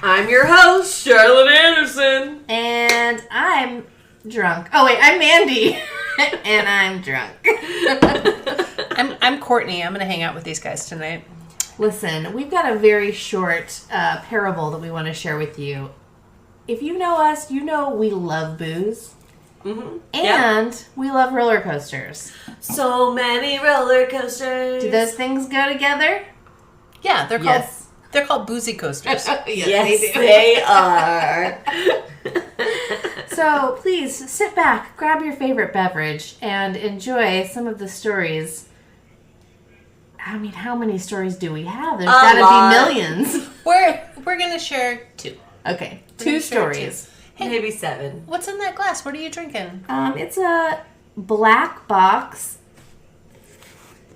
I'm your host, Charlotte Anderson. And I'm drunk. Oh, wait, I'm Mandy. And I'm drunk. I'm Cortney. I'm going to hang out with these guys tonight. Listen, we've got a very short parable that we want to share with you. If you know us, you know we love booze. Mm-hmm. And we love roller coasters. So many roller coasters. Do those things go together? Yeah, they're called boozy coasters. Yes, they are. So please sit back, grab your favorite beverage, and enjoy some of the stories. I mean, how many stories do we have? There's got to be millions. We're gonna share 2. Okay, 2 stories. Hey, maybe 7. What's in that glass? What are you drinking? It's a black box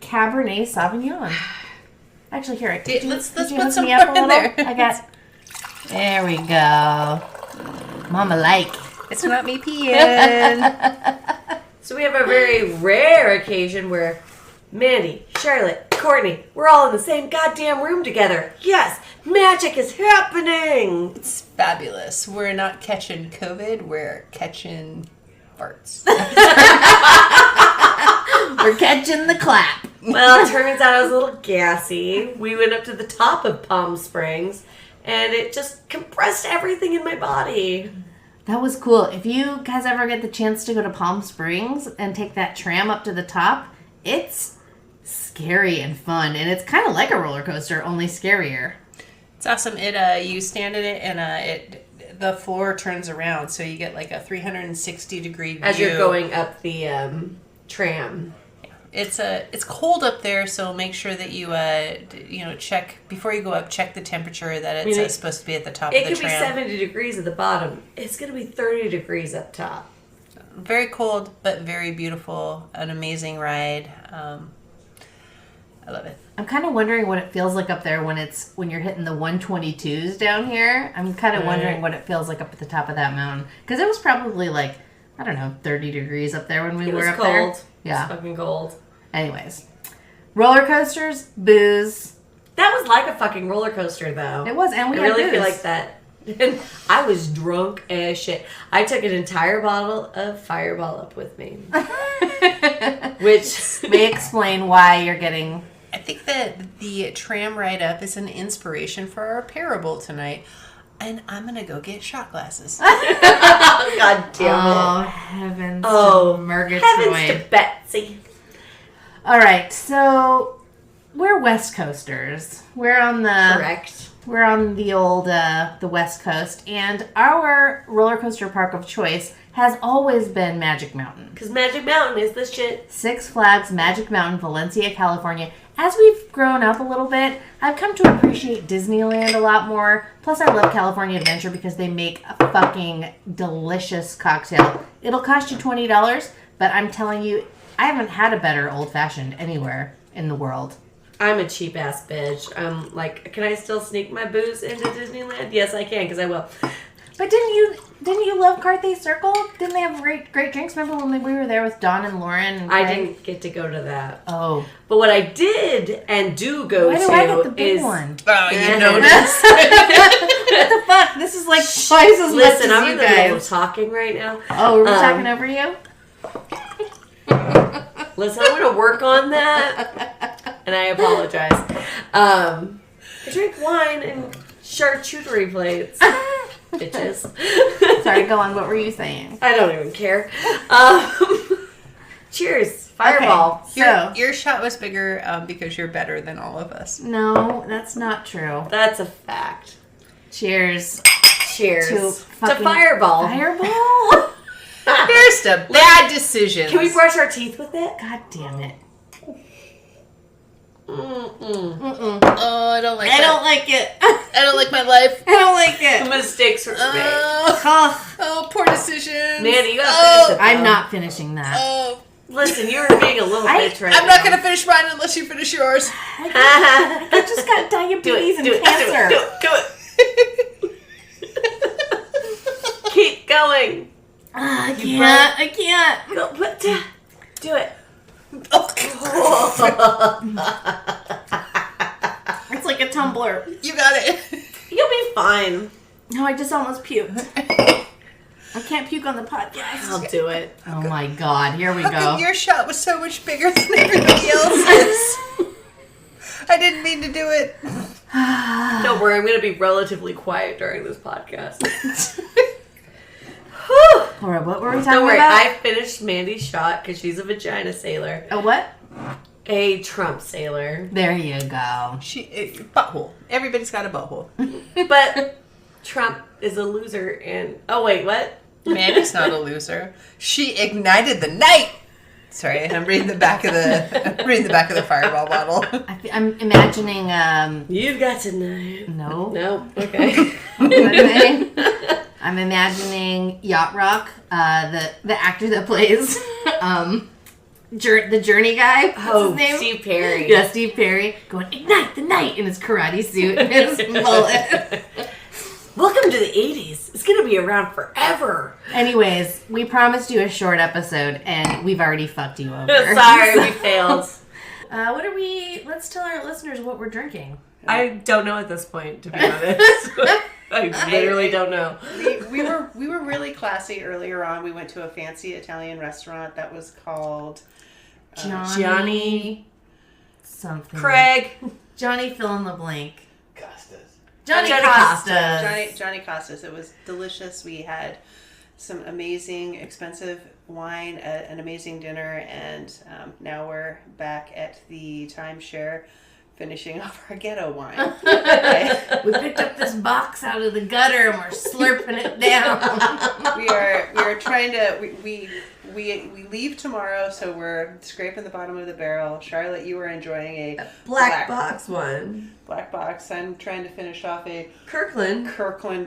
Cabernet Sauvignon. Actually, here, Let's put hook some me up a more in little? there. I got. There we go. Mama like. It's not me peeing. So we have a very rare occasion where Mandy, Charlotte, Cortney, we're all in the same goddamn room together. Yes, magic is happening. It's fabulous. We're not catching COVID. We're catching farts. We're catching the clap. Well, it turns out I was a little gassy. We went up to the top of Palm Springs, and it just compressed everything in my body. That was cool. If you guys ever get the chance to go to Palm Springs and take that tram up to the top, it's scary and fun. And it's kind of like a roller coaster, only scarier. It's awesome. You stand in it and the floor turns around, so you get like a 360-degree view As you're going up the tram. It's cold up there, so make sure that you check before you go up. Check the temperature that it's supposed to be at the top of the tram. It could be 70 degrees at the bottom. It's going to be 30 degrees up top. Very cold, but very beautiful. An amazing ride. I love it. I'm kind of wondering what it feels like up there when you're hitting the 122s down here. I'm kind of wondering what it feels like up at the top of that mountain. Because it was probably like, I don't know, 30 degrees up there when we were up there. Yeah. It was fucking cold. Anyways. Roller coasters, booze. That was like a fucking roller coaster, though. It was, and we had really booze. feel like that. And I was drunk as shit. I took an entire bottle of Fireball up with me. Which may explain why you're getting... I think that the tram ride up is an inspiration for our parable tonight. And I'm going to go get shot glasses. God damn it. Oh, heavens Oh, to Murgatroyd. heavens to Betsy. All right, so we're West Coasters. We're on the... Correct. We're on the old, the West Coast. And our roller coaster park of choice has always been Magic Mountain. Because Magic Mountain is the shit. Six Flags Magic Mountain, Valencia, California. As we've grown up a little bit, I've come to appreciate Disneyland a lot more. Plus, I love California Adventure because they make a fucking delicious cocktail. It'll cost you $20, but I'm telling you, I haven't had a better old-fashioned anywhere in the world. I'm a cheap ass bitch. I'm like, can I still sneak my booze into Disneyland? Yes, I can, because I will. But didn't you love Carthay Circle? Didn't they have great drinks? Remember when we were there with Dawn and Lauren? And I Craig? didn't get to go to that. Oh. But what I did and do go Why to do I get the big is... one? Oh, you noticed. What the fuck? This is like twice as much Listen, as I'm you in the middle of guys. talking right now. Oh, are we talking over you? Listen, I'm going to work on that, and I apologize. I drink wine and charcuterie plates. Bitches. Sorry, go on. What were you saying? I don't even care. Cheers. Fireball. Okay, so, Your shot was bigger because you're better than all of us. no, that's not true. That's a fact. Cheers. Cheers. To To fucking Fireball. Fireball? Here's the bad decisions. Can we brush our teeth with it? God damn it. Oh, I don't like I that. don't like it. I don't like my life. I don't like The it. mistakes were made. Oh, poor decisions. Man, you gotta finish it. I'm though. not finishing that. Oh, Listen, you're being a little bitch right now. I'm not going to finish mine unless you finish yours. I just got diabetes and cancer. Do it. Keep going. I can't. Go, do it. It's like a tumbler. You got it. You you'll be fine. No, I just almost puked. I can't puke on the podcast. I'll do it. Oh my god, here we How go. come your shot was so much bigger than everybody else's? I didn't mean to do it. Don't worry, I'm going to be relatively quiet during this podcast. Alright, what were we talking Don't worry, about? I finished Mandy's shot because she's a vagina sailor. A what? A Trump sailor. There you go. Butthole. Everybody's got a butthole. But Trump is a loser and... Oh, wait, what? Mandy's not a loser. She ignited the night. Sorry, I'm reading the back of the Fireball bottle. I'm imagining, You've got to know. no. No, okay. I'm imagining Yacht Rock, the actor that plays the Journey guy. What's Oh, his name? Steve Perry. Yeah, Steve Perry going ignite the night in his karate suit and his mullet. Welcome to the 80s. It's going to be around forever. Anyways, we promised you a short episode and we've already fucked you over. Sorry, we failed. Let's tell our listeners what we're drinking. I don't know at this point, to be honest. I literally don't know. We were really classy earlier on. We went to a fancy Italian restaurant that was called Johnny something. Craig. Johnny fill in the blank. Costas. Johnny Johnny Costas. Johnny Costas. It was delicious. We had some amazing, expensive wine, an amazing dinner, and now we're back at the timeshare, finishing off our ghetto wine. We picked up this box out of the gutter and we're slurping it down. we are trying to we leave tomorrow, so we're scraping the bottom of the barrel. Charlotte, you were enjoying a Black box one. black box. I'm trying to finish off a Kirkland.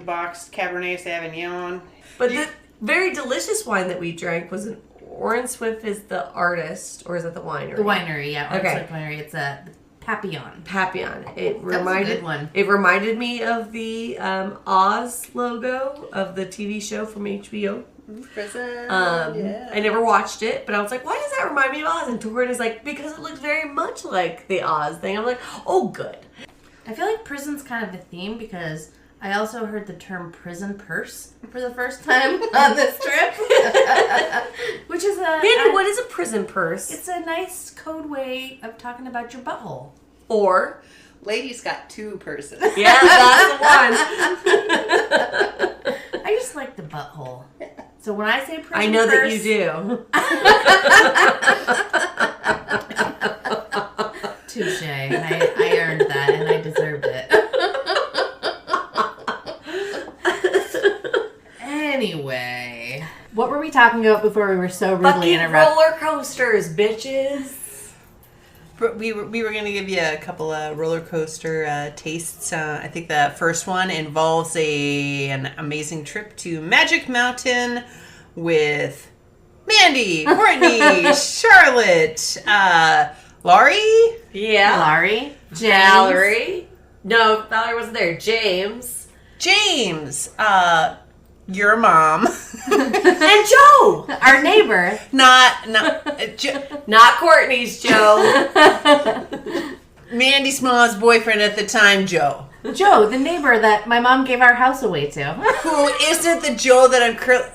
boxed Cabernet Sauvignon. But the very delicious wine that we drank was an Orin Swift is the artist, or is it the winery? The winery, yeah. Okay. Winery. It's a Papillon. Papillon. It That was a good one. It reminded me of the Oz logo of the TV show from HBO. Prison. I never watched it, but I was like, why does that remind me of Oz? And Torin is like, because it looks very much like the Oz thing. I'm like, oh, good. I feel like prison's kind of a theme because I also heard the term prison purse for the first time on this trip. Which is Mandy, what is a prison purse? It's a nice code way of talking about your butthole. Or, Lady's got two purses. yeah, that's the one. I just like the butthole. So when I say prison I know purse, that you do. touche. I earned that and I deserved it. Anyway, what were we talking about before we were so rudely Fucking interrupted? roller coasters, bitches. We were going to give you a couple of roller coaster tastes. I think the first one involves an amazing trip to Magic Mountain with Mandy, Cortney, Charlotte, Laurie. Yeah. Laurie, James. Valerie. No, Valerie wasn't there. James, your mom, And Joe. Our neighbor. not Not Courtney's Joe. Mandy's mom's boyfriend at the time, Joe. Joe, the neighbor that my mom gave our house away to. Who isn't the Joe that I'm currently?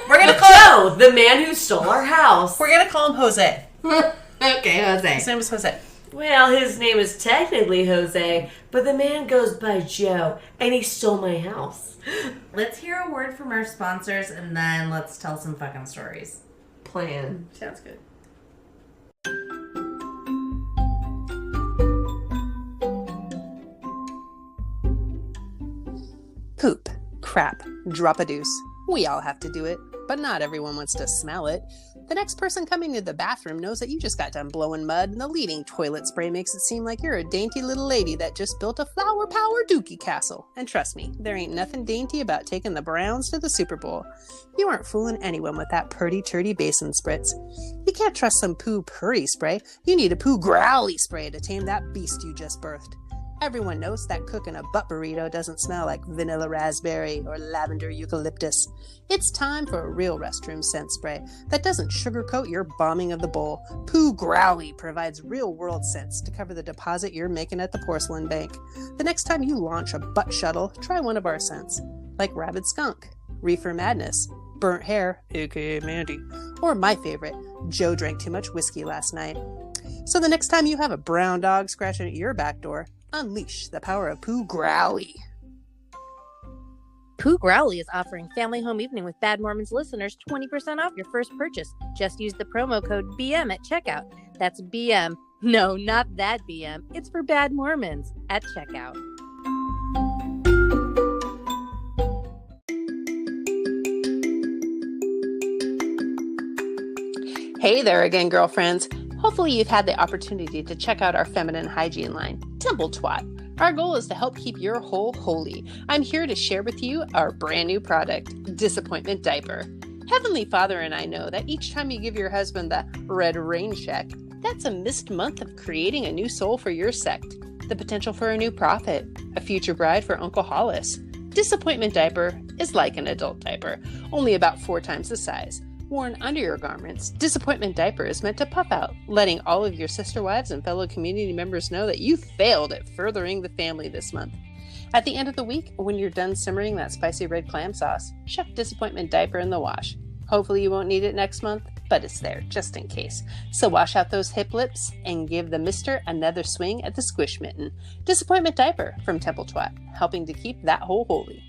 We're gonna call Joe, the man who stole our house. We're gonna call him Jose. Okay, Jose. His name is Jose. Well, his name is technically Jose, but the man goes by Joe, and he stole my house. Let's hear a word from our sponsors and then let's tell some fucking stories. Plan. Sounds good. Poop, crap, drop a deuce. We all have to do it, but not everyone wants to smell it. The next person coming to the bathroom knows that you just got done blowing mud, and the leading toilet spray makes it seem like you're a dainty little lady that just built a flower power dookie castle. And trust me, there ain't nothing dainty about taking the Browns to the Super Bowl. You aren't fooling anyone with that purdy turdy basin spritz. You can't trust some poo purdy spray. You need a poo growly spray to tame that beast you just birthed. Everyone knows that cooking a butt burrito doesn't smell like vanilla raspberry or lavender eucalyptus. It's time for a real restroom scent spray that doesn't sugarcoat your bombing of the bowl. Pooh Growly provides real-world scents to cover the deposit you're making at the porcelain bank. The next time you launch a butt shuttle, try one of our scents, like Rabid Skunk, Reefer Madness, Burnt Hair, aka Mandy, or my favorite, Joe drank too much whiskey last night. So the next time you have a brown dog scratching at your back door, unleash the power of Pooh Growly. Pooh Growly is offering Family Home Evening with Bad Mormons listeners 20% off your first purchase. Just use the promo code BM at checkout. That's BM. No, not that BM. It's for Bad Mormons at checkout. Hey there again, girlfriends. Hopefully you've had the opportunity to check out our feminine hygiene line, Temple Twat. Our goal is to help keep your hole holy. I'm here to share with you our brand new product, Disappointment Diaper. Heavenly Father and I know that each time you give your husband the red rain check, that's a missed month of creating a new soul for your sect, the potential for a new prophet, a future bride for Uncle Hollis. Disappointment Diaper is like an adult diaper, only about 4 times the size. Worn under your garments, Disappointment Diaper is meant to puff out, letting all of your sister wives and fellow community members know that you failed at furthering the family this month. At the end of the week, when you're done simmering that spicy red clam sauce, chuck Disappointment Diaper in the wash. Hopefully you won't need it next month, but it's there just in case. So wash out those hip lips and give the mister another swing at the squish mitten. Disappointment Diaper from Temple Twat, helping to keep that hole holy.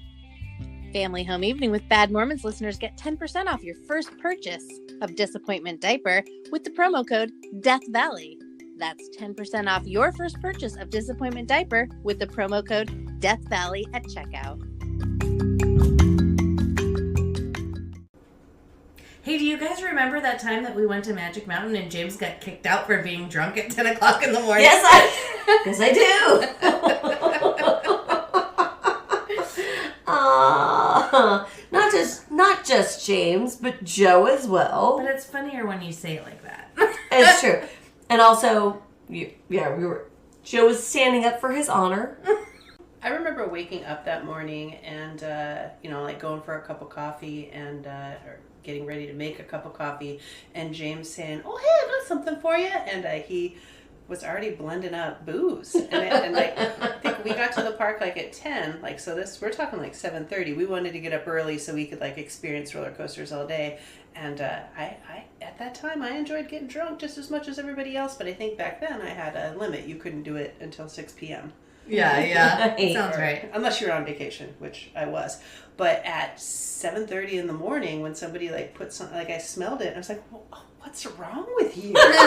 Family Home Evening with Bad Mormons listeners get 10% off your first purchase of Disappointment Diaper with the promo code Death Valley. That's 10% off your first purchase of Disappointment Diaper with the promo code Death Valley at checkout. Hey, do you guys remember that time that we went to Magic Mountain and James got kicked out for being drunk at 10 o'clock in the morning? Yes, I do. Not just James, but Joe as well. But it's funnier when you say it like that. It's true. And also, Joe was standing up for his honor. I remember waking up that morning and, like going for a cup of coffee and or getting ready to make a cup of coffee, and James saying, "Oh, hey, I've got something for you," and he was already blending up booze, and I think we got to the park like at 10, we're talking like 7:30. We wanted to get up early so we could like experience roller coasters all day, and I at that time I enjoyed getting drunk just as much as everybody else, but I think back then I had a limit. You couldn't do it until 6 p.m. Yeah. Sounds right. Unless you're on vacation, which I was. But at 7:30 in the morning, when somebody like put something, like I smelled it, and I was like, well, "What's wrong with you?" Like,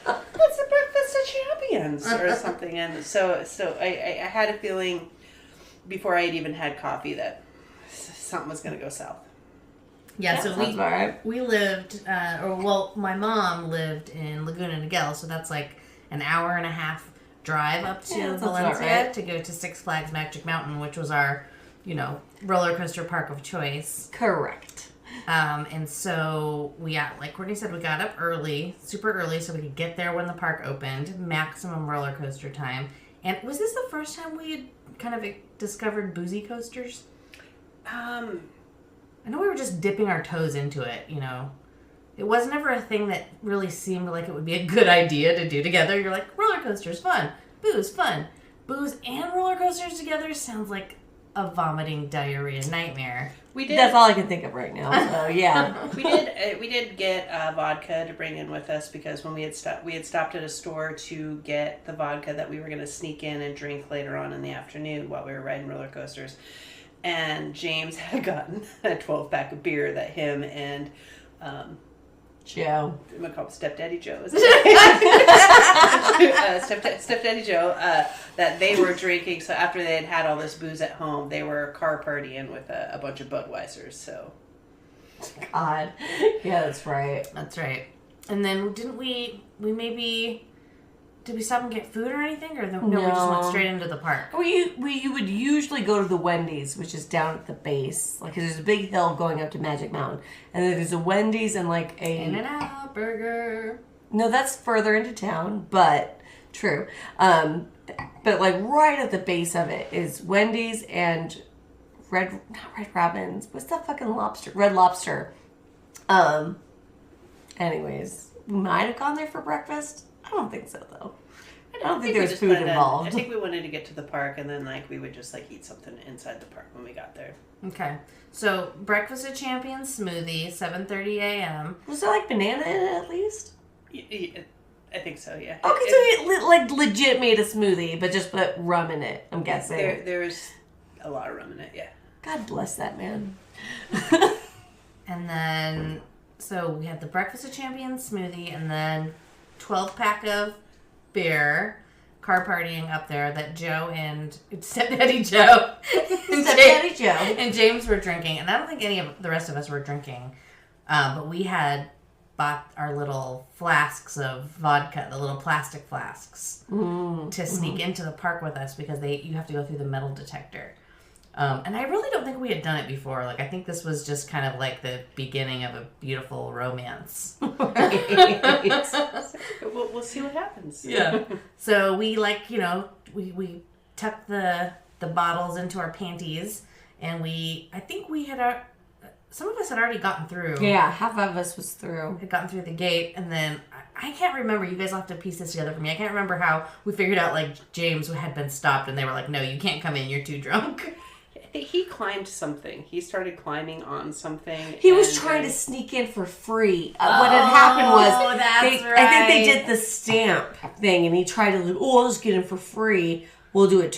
"What's the breakfast of champions?" or something. And so I had a feeling before I had even had coffee that something was going to go south. Yeah, so right. we lived, my mom lived in Laguna Niguel, so that's like an hour and a half drive up to Valencia to go to Six Flags Magic Mountain, which was our, roller coaster park of choice. Correct. And so like Courtney said, we got up early, super early, so we could get there when the park opened, maximum roller coaster time. And was this the first time we had kind of discovered boozy coasters? I know we were just dipping our toes into it, It was never a thing that really seemed like it would be a good idea to do together. You're like, roller coasters, fun. Booze, fun. Booze and roller coasters together sounds like a vomiting diarrhea nightmare. That's all I can think of right now. So yeah, we did get vodka to bring in with us because when we had stopped at a store to get the vodka that we were going to sneak in and drink later on in the afternoon while we were riding roller coasters, and James had gotten a 12-pack of beer that him and Joe. I'm going to call him Stepdaddy Joe. Stepdaddy Joe, that they were drinking. So after they had all this booze at home, they were car partying with a bunch of Budweisers. So, God. Yeah, that's right. That's right. And then didn't we did we stop and get food or anything? Or no, we just went straight into the park? You would usually go to the Wendy's, which is down at the base. Like, there's a big hill going up to Magic Mountain. And then there's a Wendy's and like a... In-N-Out Burger. No, that's further into town, but true. but like right at the base of it is Wendy's and not Red Robin's. What's that fucking lobster? Red Lobster. Anyways, we might have gone there for breakfast. I don't think so though. I don't think there was food involved. I think we wanted to get to the park and then like we would just like eat something inside the park when we got there. Okay. So, Breakfast of Champions smoothie, 7:30 a.m. Was there like banana in it at least? I think so, yeah. Okay, so you like legit made a smoothie, but just put rum in it, I'm guessing. There's a lot of rum in it, yeah. God bless that man. And then, so we had the Breakfast of Champions smoothie, and then 12-pack of beer, car partying up there that Joe and Stepdaddy Joe and James were drinking. And I don't think any of the rest of us were drinking. But we had bought our little flasks of vodka, the little plastic flasks, to sneak into the park with us because you have to go through the metal detector. And I really don't think we had done it before. Like, I think this was just kind of like the beginning of a beautiful romance. We'll see what happens. Yeah. So we we tucked the bottles into our panties, and I think we had some of us had already gotten through. Yeah, half of us was through. Had gotten through the gate, and then I can't remember. You guys will have to piece this together for me. I can't remember how we figured out, like, James had been stopped, and they were like, no, you can't come in. You're too drunk. He climbed something. He started climbing on something. He was trying to sneak in for free. What had happened was, I think they did the stamp thing, and he tried to, I'll just get in for free. We'll do a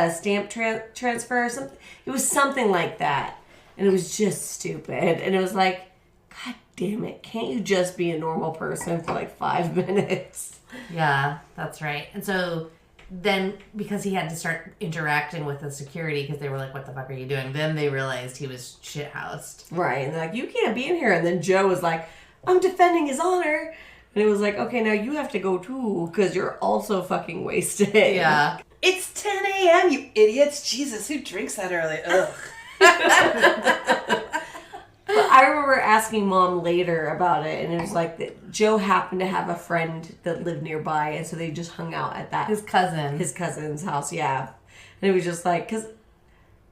stamp transfer or something. It was something like that, and it was just stupid. And it was like, God damn it, can't you just be a normal person for like 5 minutes? Yeah, that's right. And so then, because he had to start interacting with the security because they were like, what the fuck are you doing? Then they realized he was shithoused. Right. And they're like, you can't be in here. And then Joe was like, I'm defending his honor. And it was like, okay, now you have to go too because you're also fucking wasted. Yeah. It's 10 a.m., you idiots. Jesus, who drinks that early? Ugh. But I remember asking Mom later about it, and it was like that Joe happened to have a friend that lived nearby, and so they just hung out at his cousin's house, yeah. And it was just like, because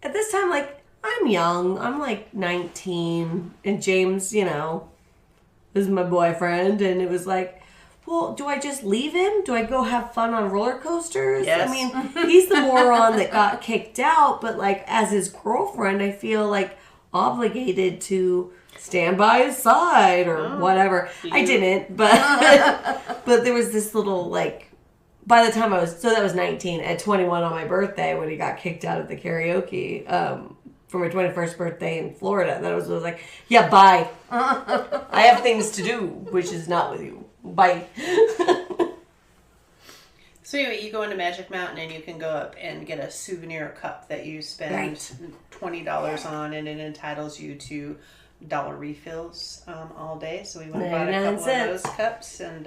at this time, like, I'm young. I'm like 19, and James, is my boyfriend, and it was like, well, do I just leave him? Do I go have fun on roller coasters? Yes. I mean, he's the moron that got kicked out, but like, as his girlfriend, I feel like obligated to stand by his side or whatever. I didn't, but but there was this little, like, by the time that was 19, at 21 on my birthday when he got kicked out of the karaoke for my 21st birthday in Florida. That was like, yeah, bye. I have things to do, which is not with you. Bye. So anyway, you go into Magic Mountain and you can go up and get a souvenir cup that you spend $20 on, and it entitles you to dollar refills all day. So we went and bought a couple of those cups, and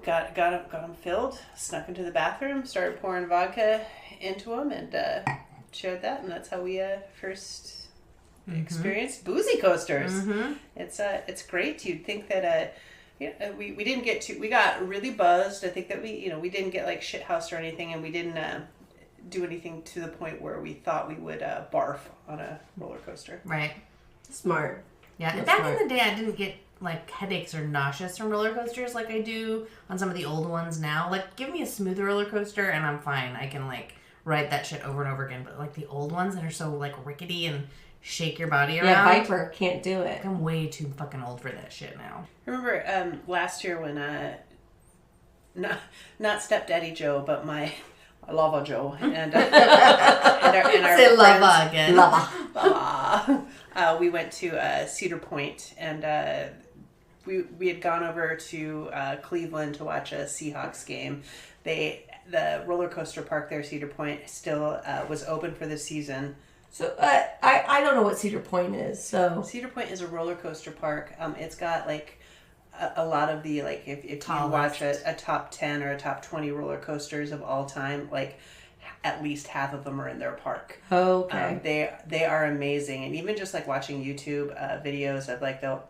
got them filled, snuck into the bathroom, started pouring vodka into them, and shared that, and that's how we first experienced boozy coasters. Mm-hmm. It's great. You'd think that. We didn't we got really buzzed. I think that we didn't get like shithoused or anything, and we didn't do anything to the point where we thought we would barf on a roller coaster. Right. Smart. Yeah. And back in the day, I didn't get like headaches or nauseous from roller coasters like I do on some of the old ones now. Like, give me a smooth roller coaster and I'm fine. I can like ride that shit over and over again. But like the old ones that are so like rickety and shake your body around. Yeah, Viper can't do it. I'm way too fucking old for that shit now. I remember last year when not Stepdaddy Joe, but my Lava Joe and our say friends, lava again. Lava. We went to Cedar Point, and we had gone over to Cleveland to watch a Seahawks game. The roller coaster park there, Cedar Point, still was open for the season. So I don't know what Cedar Point is. So Cedar Point is a roller coaster park. It's got like a lot of the, like, if you watch a top 10 or a top 20 roller coasters of all time, like at least half of them are in their park. Okay. They are amazing, and even just like watching YouTube videos of like they'll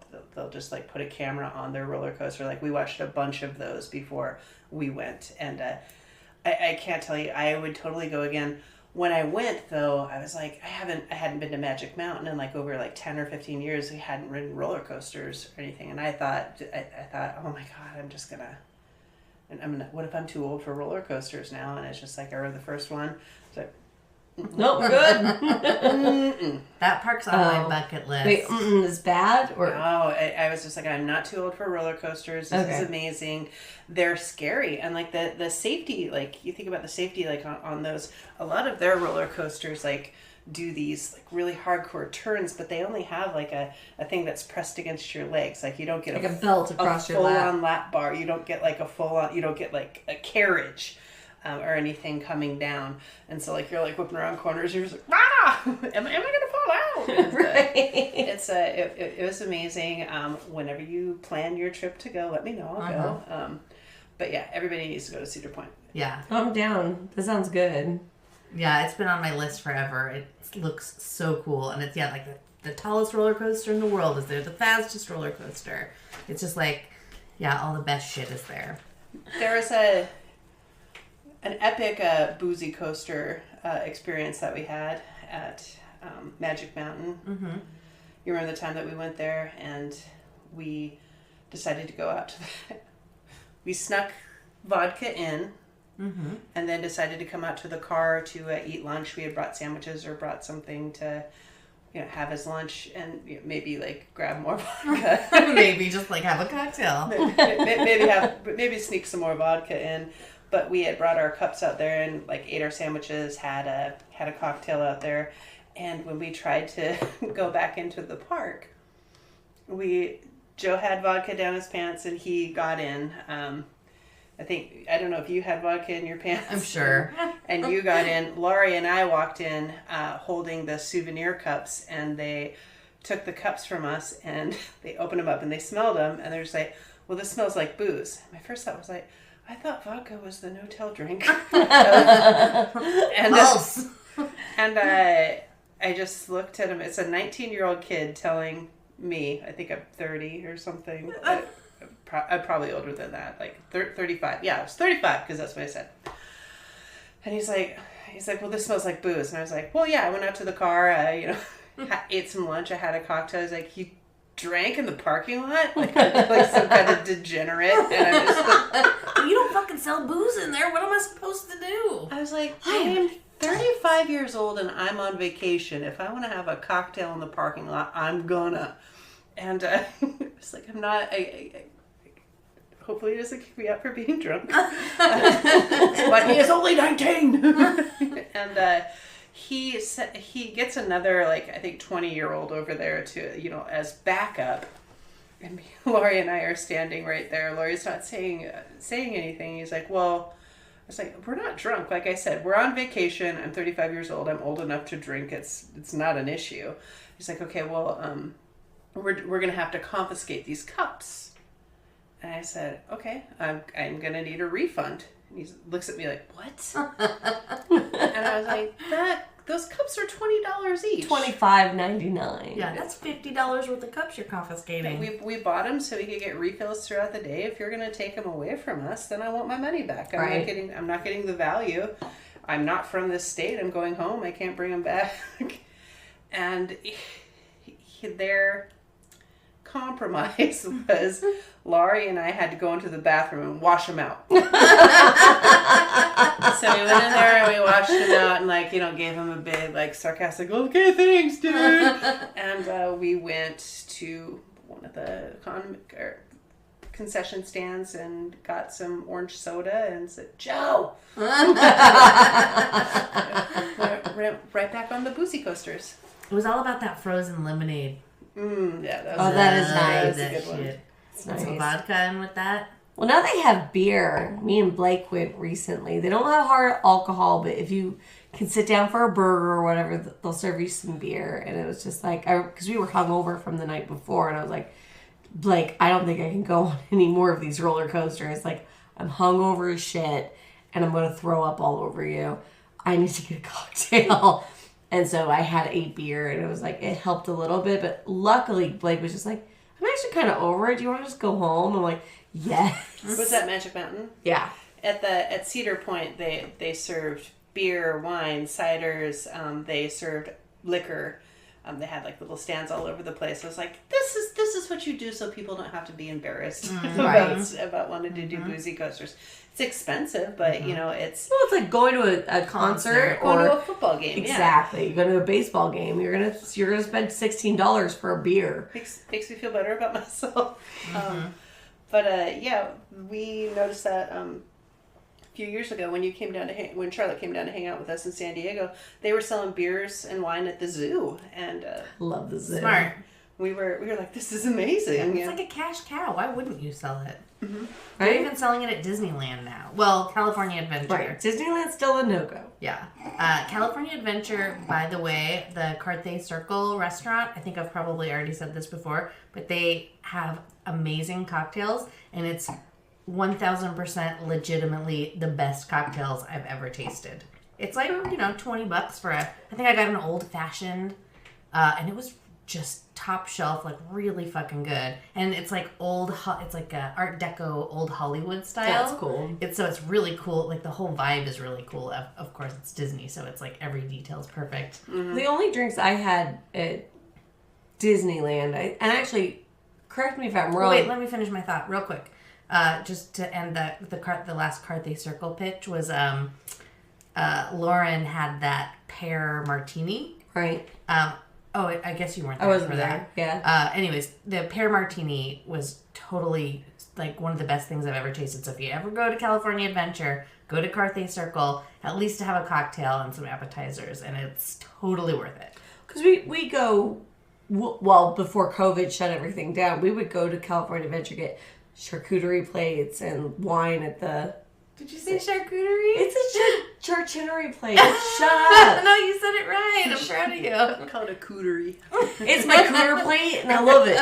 just like put a camera on their roller coaster. Like we watched a bunch of those before we went, and I can't tell you. I would totally go again. When I went, though, I was like, I hadn't been to Magic Mountain in like over like 10 or 15 years. We hadn't ridden roller coasters or anything. And I thought, oh my God, I'm gonna, what if I'm too old for roller coasters now? And it's just like, I rode the first one. It's like, nope, good. That park's on my bucket list. Wait, is bad? Or I was just like, I'm not too old for roller coasters. This is amazing. They're scary. And like the safety, like you think about the safety, like on those, a lot of their roller coasters, like do these like really hardcore turns, but they only have like a thing that's pressed against your legs. Like you don't get like a belt across your lap. full-on lap bar. You don't get like you don't get like a carriage. Or anything coming down, and so like you're like whipping around corners, you're just like, ah, am I gonna fall out? And, Right. it was amazing. Whenever you plan your trip to go, let me know. I'll go. But yeah, everybody needs to go to Cedar Point. Yeah. I'm down. That sounds good. Yeah, it's been on my list forever. It looks so cool, and it's like the tallest roller coaster in the world is there. The fastest roller coaster. It's just like, yeah, all the best shit is there. There was an epic boozy coaster experience that we had at Magic Mountain. Mm-hmm. You remember the time that we went there and we decided to go out to we snuck vodka in and then decided to come out to the car to eat lunch. We had brought sandwiches or brought something to have as lunch and maybe like grab more vodka. Maybe just like have a cocktail. maybe sneak some more vodka in. But we had brought our cups out there and like ate our sandwiches, had a cocktail out there, and when we tried to go back into the park, Joe had vodka down his pants and he got in. I don't know if you had vodka in your pants. I'm sure. And you got in. Laurie and I walked in holding the souvenir cups, and they took the cups from us and they opened them up and they smelled them and they're just like, well, this smells like booze. My first thought was like, I thought vodka was the no-tell drink. And I just looked at him. It's a 19-year-old kid telling me, I think I'm 30 or something. I'm probably older than that, like 35. Yeah, I was 35 because that's what I said. And he's like, well, this smells like booze. And I was like, well, yeah, I went out to the car, ate some lunch. I had a cocktail. I was like, you drank in the parking lot like some kind of degenerate, and I'm just like, you don't fucking sell booze in there. What am I supposed to do? I was like, I am 35 years old and I'm on vacation. If I want to have a cocktail in the parking lot, I'm gonna. And it's like, I'm not. Hopefully he doesn't kick me out for being drunk. But he is only 19. And he gets another, like, I think 20-year-old over there to, as backup. And Laurie and I are standing right there. Laurie's not saying anything. He's like, well, I was like, we're not drunk. Like I said, we're on vacation. I'm 35 years old. I'm old enough to drink. It's not an issue. He's like, okay, well, we're going to have to confiscate these cups. And I said, okay, I'm going to need a refund. And he looks at me like, what? And I was like, those cups are $20 each. $25.99. Yeah, that's $50 worth of cups you're confiscating. We bought them so we could get refills throughout the day. If you're going to take them away from us, then I want my money back. I'm not getting the value. I'm not from this state. I'm going home. I can't bring them back. And their compromise was Laurie and I had to go into the bathroom and wash them out. So we went in there and we washed them out and gave him a big sarcastic, okay, thanks, dude. And we went to one of the concession stands and got some orange soda and said, Joe. Went right back on the boozy coasters. It was all about that frozen lemonade. Yeah, that is nice. That good one. shit. Nice. Some vodka in with that. Well, now they have beer. Me and Blake went recently. They don't have hard alcohol, but if you can sit down for a burger or whatever, they'll serve you some beer. And it was just because we were hungover from the night before, and I was like, Blake, I don't think I can go on any more of these roller coasters. Like, I'm hungover as shit, and I'm going to throw up all over you. I need to get a cocktail. And so I had 8 beer, and it was it helped a little bit. But luckily, Blake was just like, I'm actually kind of over it. Do you want to just go home? I'm like, yes. Was that Magic Mountain? Yeah. at Cedar Point, they served beer, wine, ciders. They served liquor. They had like little stands all over the place. I was like, this is what you do so people don't have to be embarrassed about wanting to do boozy coasters. It's expensive, but you know, it's like going to a concert going or to a football game. Exactly. You go to a baseball game. You're gonna spend $16 for a beer. Makes me feel better about myself. But we noticed that a few years ago when when Charlotte came down to hang out with us in San Diego, they were selling beers and wine at the zoo, and love the zoo. Smart. We were like, this is amazing. It's like a cash cow. Why wouldn't you sell it? Right? They're even selling it at Disneyland now. Well, California Adventure. Right. Disneyland's still a no-go. Yeah. California Adventure, by the way, the Cortney Circle restaurant, I think I've probably already said this before, but they have amazing cocktails, and it's 1000% legitimately the best cocktails I've ever tasted. It's like, $20 for I think I got an old fashioned, and it was just top shelf, like really fucking good. And it's like it's like a Art Deco old Hollywood style. That's cool. It's really cool. Like the whole vibe is really cool. Of course, it's Disney, so it's like every detail's perfect. The only drinks I had at Disneyland, and actually, correct me if I'm wrong. Wait, let me finish my thought real quick. Just to end the last Carthay Circle pitch was Lauren had that pear martini. Right. I guess you weren't there I wasn't for there. that. Yeah. Anyways, the pear martini was totally like one of the best things I've ever tasted. So if you ever go to California Adventure, go to Carthay Circle, at least to have a cocktail and some appetizers, and it's totally worth it. Because we go, well, before COVID shut everything down, we would go to California Adventure, get charcuterie plates and wine at the... Did you say charcuterie? It's a charcuterie plate. Shut up. No, you said it right. I'm proud of you. I call it a cooterie. It's my cooter plate, and I love it.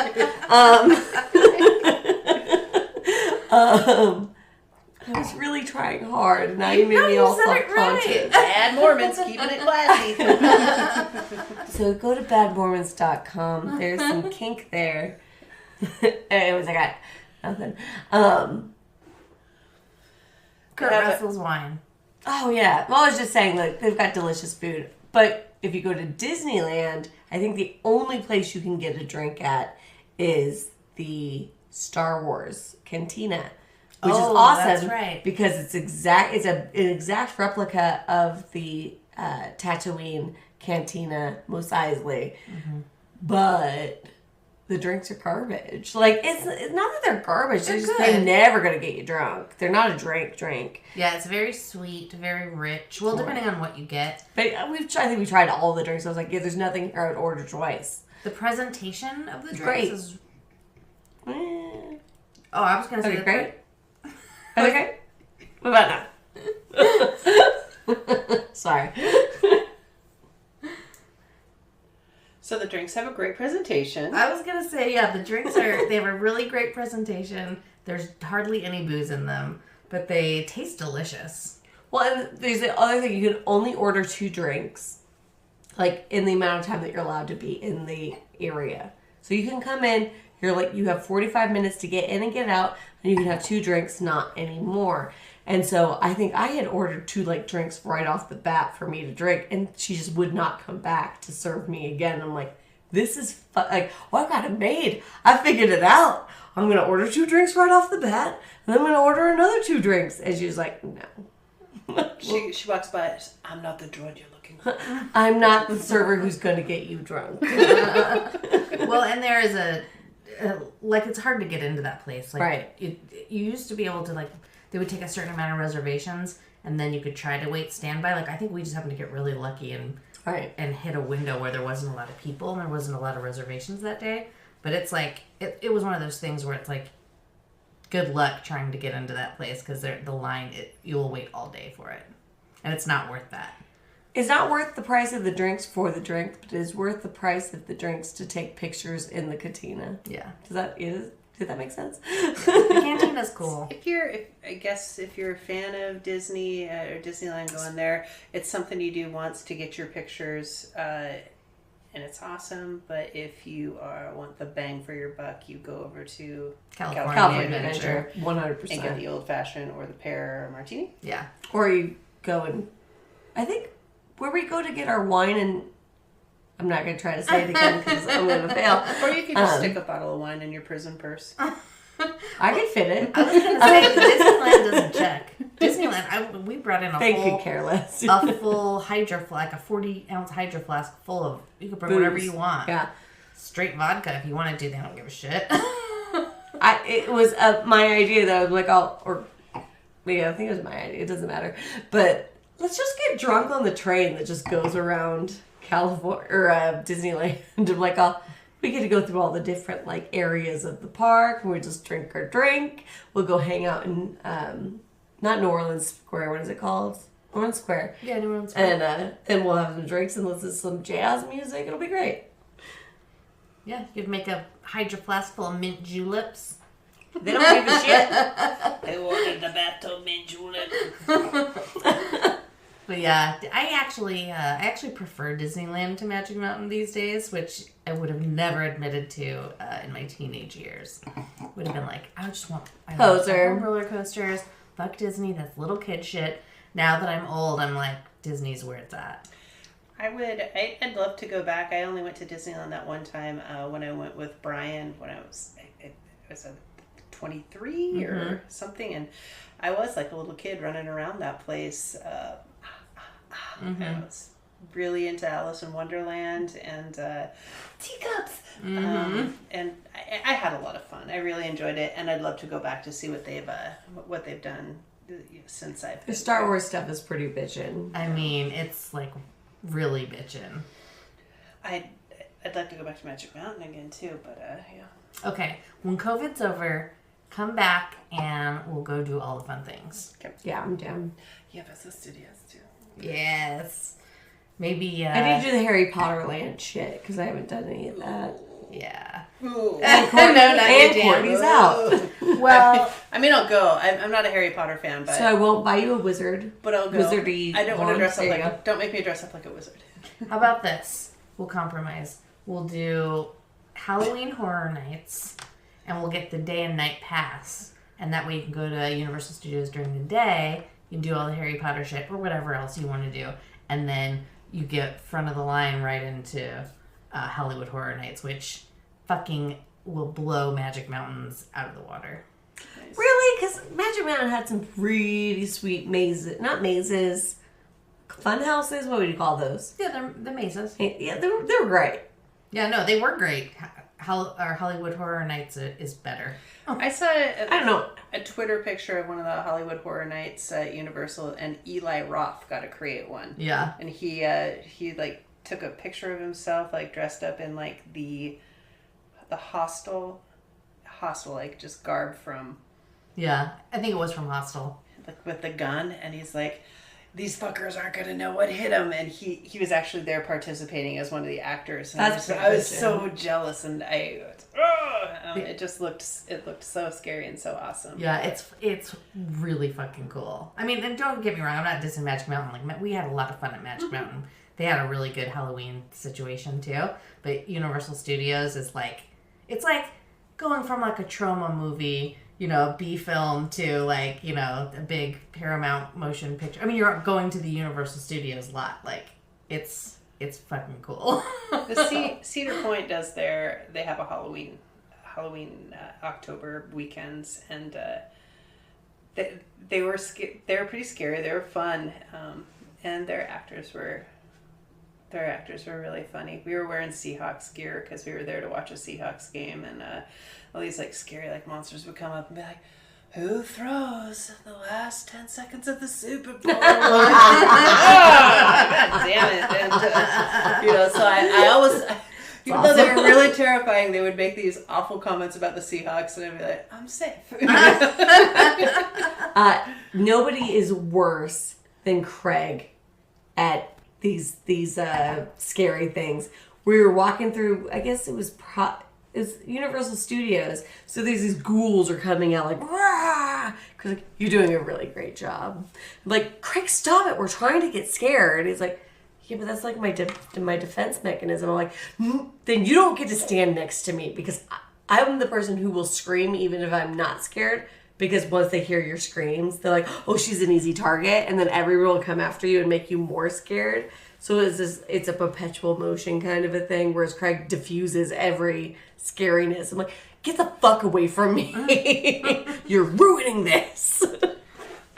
I was really trying hard, and now you made me all self-conscious. Bad Mormons, keeping it classy. So go to badmormons.com. There's some kink there. Anyways, I got nothing. Kurt Russell's wine. Oh, yeah. Well, I was just saying, like, they've got delicious food. But if you go to Disneyland, I think the only place you can get a drink at is the Star Wars Cantina, which is awesome. That's right. Because it's an exact replica of the Tatooine Cantina Mos Eisley. Mm-hmm. But the drinks are garbage. Like, it's not that they're garbage. They're never going to get you drunk. They're not a drink. Yeah, it's very sweet, very rich. Well, depending on what you get. But I think we tried all the drinks. I was like, yeah, there's nothing here I would order twice. The presentation of the drinks great. is... Oh, I was going to say... Okay, great. Okay. What about now? Sorry. So the drinks have a great presentation. I was going to say, yeah, the drinks they have a really great presentation. There's hardly any booze in them, but they taste delicious. Well, and there's the other thing. You can only order 2 drinks, like, in the amount of time that you're allowed to be in the area. So you can come in, you have 45 minutes to get in and get out, and you can have 2 drinks, not anymore. And so I think I had ordered 2 drinks right off the bat for me to drink, and she just would not come back to serve me again. I'm like, this is I've got it made. I figured it out. I'm gonna order 2 drinks right off the bat, and then I'm gonna order another 2 drinks. And she was like, no. She walks by. I'm not the droid you're looking for. I'm not the server who's gonna get you drunk. Well, and there is it's hard to get into that place. Like, right. You used to be able to they would take a certain amount of reservations, and then you could try to wait standby. Like, I think we just happened to get really lucky and hit a window where there wasn't a lot of people and there wasn't a lot of reservations that day. But it's like, it was one of those things where it's like, good luck trying to get into that place, because the line, you will wait all day for it. And it's not worth that. It's not worth the price of the drinks for the drink, but it is worth the price of the drinks to take pictures in the cantina. Yeah. Did that make sense? The cantina's cool. If you're a fan of Disney or Disneyland, going there, it's something you do once to get your pictures and it's awesome. But if you want the bang for your buck, you go over to California Adventure, 100%. and get the old fashioned or the pear martini. Yeah. Or you go and, I think, where we go to get our wine, and I'm not going to try to say it again because I'm going to fail. Or you can just stick a bottle of wine in your prison purse. I could fit it. I was going to say, Disneyland doesn't check. Disneyland, we brought in They could care less. a full hydro flask, a 40-ounce hydro flask full of, you can bring whatever you want. Yeah. Straight vodka if you want to do, they don't give a shit. It was my idea that I was like, I think it was my idea. It doesn't matter. But let's just get drunk on the train that just goes around California or Disneyland. I'm like, we get to go through all the different like areas of the park, and we just drink our drink. We'll go hang out in not New Orleans Square. What is it called? New Orleans Square. Yeah, New Orleans Square. And we'll have some drinks and listen to some jazz music. It'll be great. Yeah, you could make a hydro flask full of mint juleps. They don't give a shit. I ordered the bathtub mint julep. But yeah, I actually prefer Disneyland to Magic Mountain these days, which I would have never admitted to in my teenage years. Would have been like, I love roller coasters. Fuck Disney, that's little kid shit. Now that I'm old, I'm like, Disney's where it's at. I'd love to go back. I only went to Disneyland that one time when I went with Brian when I was 23 or something, and I was like a little kid running around that place. I was really into Alice in Wonderland and teacups, and I had a lot of fun. I really enjoyed it, and I'd love to go back to see what they've done since I've. The Star Wars stuff is pretty bitchin'. I mean, it's like really bitchin'. I'd like to go back to Magic Mountain again too, but yeah. Okay, when COVID's over, come back and we'll go do all the fun things. Okay. Yeah, I'm down. Yeah, Vessel Studios too. Yes. Maybe, I need to do the Harry Potter land shit because I haven't done any of that. Yeah. And Courtney's out. Well, I mean, I'll go. I'm not a Harry Potter fan, but So I won't buy you a wizard. but I'll go. Wizardy I don't want to wand. dress up There you like. Don't make me dress up like a wizard. how about this? We'll compromise. We'll do Halloween Horror Nights, and we'll get the day and night pass. And that way you can go to Universal Studios during the day, you can do all the Harry Potter shit, or whatever else you want to do. And then you get front of the line right into Hollywood Horror Nights, which fucking will blow Magic Mountains out of the water. Nice. Really? Because Magic Mountain had some pretty sweet mazes. Not mazes. Fun houses? What would you call those? Yeah, they're the mazes. Yeah, they were great. Yeah, no, they were great. Our Hollywood Horror Nights is better. I saw I don't know. a Twitter picture of one of the Hollywood Horror Nights at Universal, and Eli Roth got to create one. Yeah. And he like took a picture of himself like dressed up in like the hostel like just garb from Yeah, I think it was from Hostel. like with the gun, and he's like, these fuckers aren't gonna know what hit him, and he was actually there participating as one of the actors. And That's I was pretty so jealous, and it looked so scary and so awesome. Yeah, it's really fucking cool. I mean, and don't get me wrong, I'm not dissing Magic Mountain. Like, we had a lot of fun at Magic Mountain. They had a really good Halloween situation too. But Universal Studios is like, it's like going from like a trauma movie, you know, B film to like, you know, a big Paramount motion picture. I mean, you're going to the Universal Studios lot. Like, it's fucking cool. The Cedar Point does they have a Halloween October weekends, and they were pretty scary. They were fun, and their actors were really funny. We were wearing Seahawks gear because we were there to watch a Seahawks game, and all these like scary like monsters would come up and be like, "Who throws the last 10 seconds of the Super Bowl?" God damn it! And so I always. Even though they were really terrifying, they would make these awful comments about the Seahawks, and I'd be like, "I'm safe." Nobody is worse than Craig at these scary things. We were walking through, I guess it was Universal Studios, so these ghouls are coming out like, rah! Cause you're doing a really great job. I'm like, Craig, stop it! We're trying to get scared. He's like, Yeah, but that's like my defense mechanism. I'm like, then you don't get to stand next to me because I'm the person who will scream even if I'm not scared. Because once they hear your screams, they're like, oh, she's an easy target. And then everyone will come after you and make you more scared. So it's a perpetual motion kind of a thing. Whereas Craig diffuses every scariness. I'm like, get the fuck away from me. You're ruining this.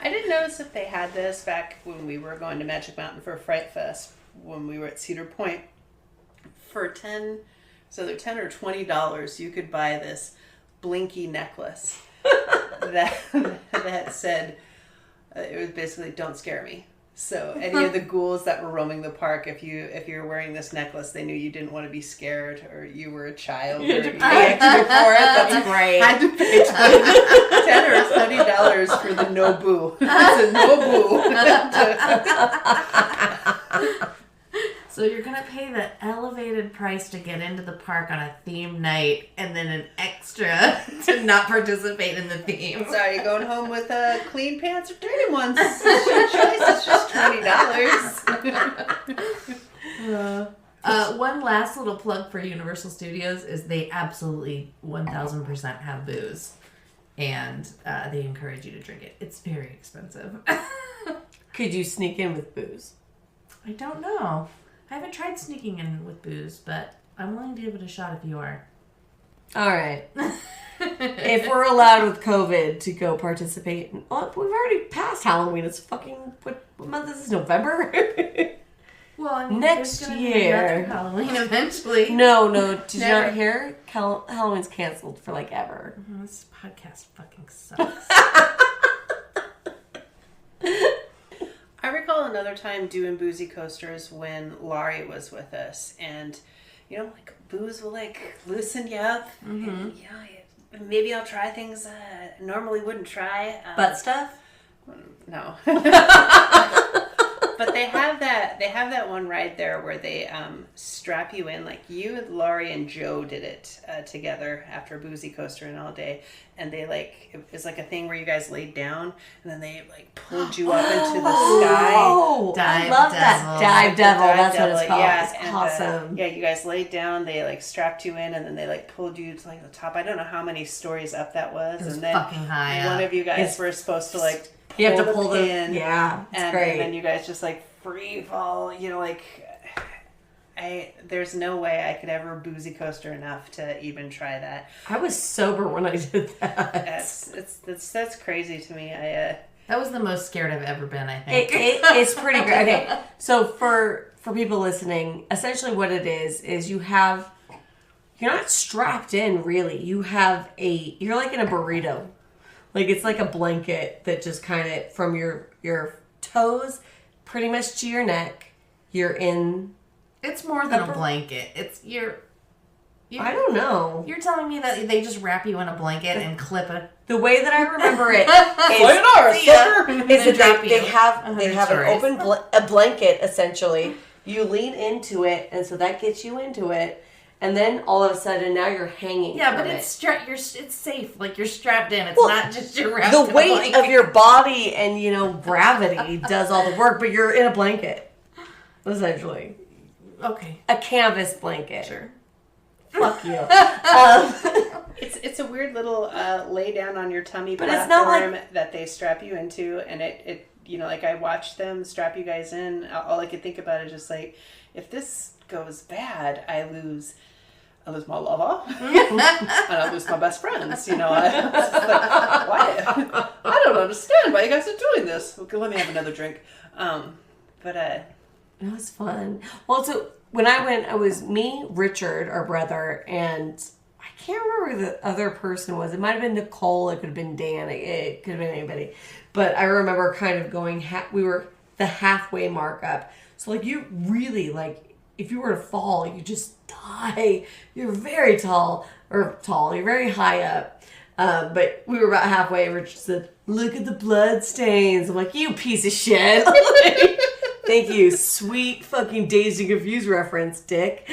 I didn't notice if they had this back when we were going to Magic Mountain for Fright Fest when we were at Cedar Point. For $10 or $20, you could buy this blinky necklace that said, it was basically, don't scare me. So any of the ghouls that were roaming the park, if you were wearing this necklace, they knew you didn't want to be scared or you were a child. You had to pay extra for it. That's great. I had to pay $10 or $20 for the Nobu. It's a Nobu. So you're going to pay the elevated price to get into the park on a theme night and then an extra to not participate in the theme. So are you going home with clean pants or dirty ones? It's your choice. It's just $20. One last little plug for Universal Studios is they absolutely 1000% have booze. And they encourage you to drink it. It's very expensive. Could you sneak in with booze? I don't know. I haven't tried sneaking in with booze, but I'm willing to give it a shot if you are. All right. If we're allowed with COVID to go participate, well, we've already passed Halloween. It's fucking, what month is this, November? Well, I mean, next there's gonna year. be another Halloween eventually. No. Did you not hear? Halloween's canceled for like ever. This podcast fucking sucks. I recall another time doing boozy coasters when Laurie was with us, and like booze will like loosen you up. And, maybe I'll try things I normally wouldn't try. Butt stuff? No. But they have that one ride there where they strap you in, like you, Laurie, and Joe did it together after a boozy coaster and all day, and they it was like a thing where you guys laid down and then they like pulled you up into the sky. Oh, I love that. Dive Devil. That's what it's called. Yeah, it's and, awesome. You guys laid down. They like strapped you in and then they like pulled you to like the top. I don't know how many stories up that was. It was and then fucking high one up. of you guys were supposed to like. You have to pull the pin, yeah, it's and great. then you guys just like free fall. There's no way I could ever boozy coaster enough to even try that. I was sober when I did that. That's crazy to me. That was the most scared I've ever been, I think. It's pretty great. Okay, so for people listening, essentially what it is you're not strapped in really. You're like in a burrito. Like, it's like a blanket that just kind of, from your toes, pretty much to your neck, you're in... It's more than a blanket. It's, I don't know. You're telling me that they just wrap you in a blanket and clip it? The way that I remember it is that they have an open a blanket, essentially. You lean into it, and so that gets you into it. And then all of a sudden, now you're hanging. Yeah, but it's safe. Like, you're strapped in. It's not just you're wrapped in a blanket. The weight of your body and gravity does all the work, but you're in a blanket, essentially. Okay, a canvas blanket. Sure. Fuck you. It's a weird little lay down on your tummy but platform that they strap you into, and it like I watched them strap you guys in. All I could think about is just like, if this goes bad, I lose my lover, and I lose my best friends. Why? I don't understand why you guys are doing this. Okay, let me have another drink. It was fun. Well, so when I went, it was me, Richard, our brother, and I can't remember who the other person was. It might have been Nicole. It could have been Dan. It could have been anybody. But I remember kind of going. We were the halfway mark up. So you really if you were to fall, you just die. You're very tall. You're very high up. But we were about halfway. Richard said, "Look at the blood stains." I'm like, "You piece of shit." Thank you. Sweet fucking Dazed and Confused reference, dick.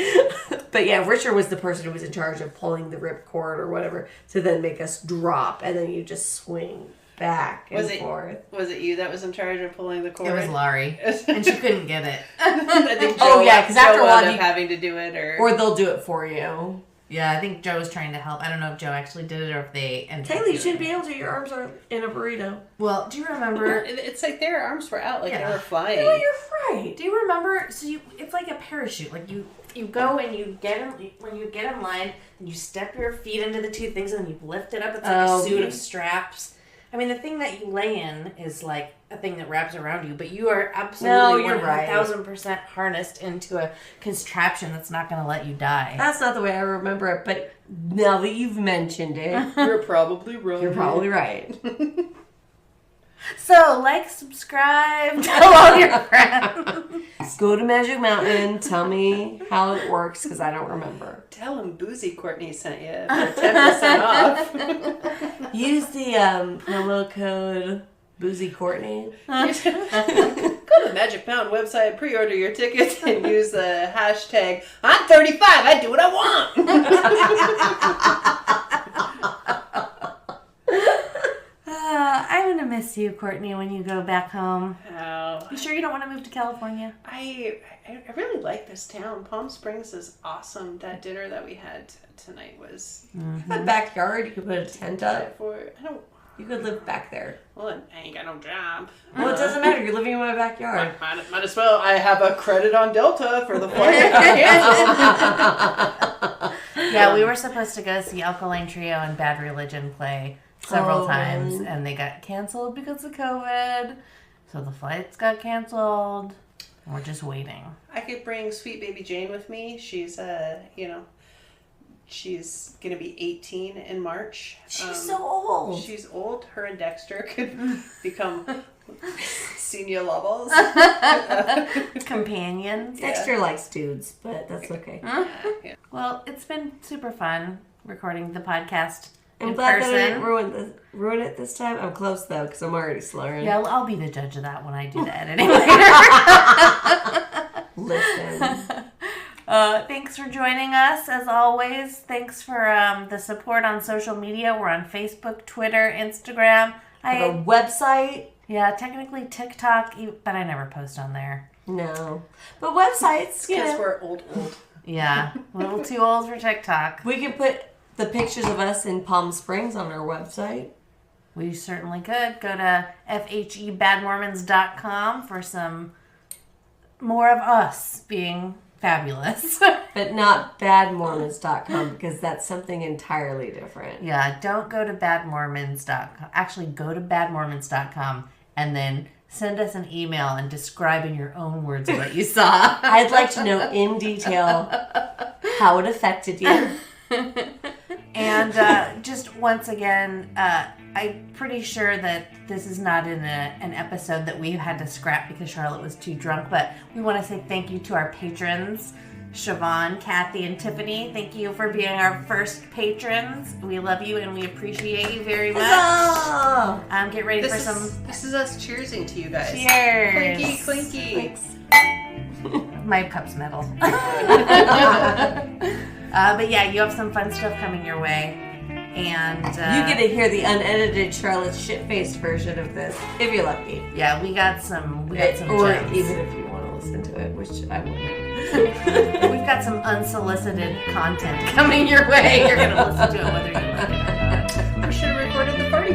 But yeah, Richard was the person who was in charge of pulling the ripcord or whatever to then make us drop. And then you just swing back and forth. Was it you that was in charge of pulling the cord? It was Laurie, and she couldn't get it. I think because after a while you having to do it, or they'll do it for you. Yeah, I think Joe was trying to help. I don't know if Joe actually did it or if they ended Taylor, you shouldn't be able to. Your arms are in a burrito. Well, do you remember? It's like their arms were out, like they were flying. No, you're right. Do you remember? So it's like a parachute. Like you go and you get in, when you get in line, and you step your feet into the two things, and then you lift it up. It's like a suit of straps. I mean, the thing that you lay in is like a thing that wraps around you, but you are absolutely 1,000% harnessed into a contraption that's not going to let you die. That's not the way I remember it, but now that you've mentioned it, you're probably right. You're probably right. So, like, subscribe, tell all your friends. Go to Magic Mountain. Tell me how it works, because I don't remember. Tell them Boozy Cortney sent you for 10% off. Use the promo code Boozy Cortney. Go to the Magic Mountain website, pre-order your tickets, and use the hashtag I'm 35. I do what I want. I'm going to miss you, Courtney, when you go back home. Oh. You sure you don't want to move to California? I really like this town. Palm Springs is awesome. That dinner that we had tonight was... A backyard. You could put a tent up. You could live back there. Well, I ain't got no job. Well, it doesn't matter. You're living in my backyard. Might as well. I have a credit on Delta for the flight. Yeah, we were supposed to go see Alkaline Trio and Bad Religion play several times, and they got canceled because of COVID. So the flights got canceled. We're just waiting. I could bring Sweet Baby Jane with me. She's she's gonna be 18 in March. She's so old. She's old. Her and Dexter could become senior levels. Companions. Dexter likes dudes, but that's okay. Yeah. Well, it's been super fun recording the podcast. I'm glad that I didn't ruin it this time. I'm close, though, because I'm already slurring. Yeah, I'll be the judge of that when I do the editing later. Listen. Thanks for joining us, as always. Thanks for the support on social media. We're on Facebook, Twitter, Instagram. A website. Yeah, technically TikTok, but I never post on there. No. But websites, Because we're old. Yeah, a little too old for TikTok. We can put the pictures of us in Palm Springs on our website. We certainly could. Go to FHEBadmormons.com for some more of us being fabulous. But not badmormons.com, because that's something entirely different. Yeah, don't go to badmormons.com. Actually, go to badmormons.com and then send us an email and describe in your own words what you saw. I'd like to know in detail how it affected you. And just once again, I'm pretty sure that this is not in an episode that we had to scrap because Charlotte was too drunk, but we want to say thank you to our patrons, Siobhan, Kathy, and Tiffany. Thank you for being our first patrons. We love you and we appreciate you very much. Get ready for some... This is us cheersing to you guys. Cheers. Clinky, clinky. My cup's metal. But yeah, you have some fun stuff coming your way. And you get to hear the unedited Charlotte's shit-faced version of this, if you're lucky. Yeah, we got some or gems. even if you want to listen to it, which I wouldn't. We've got some unsolicited content coming your way. You're going to listen to it whether you like it or not. We should have recorded the party.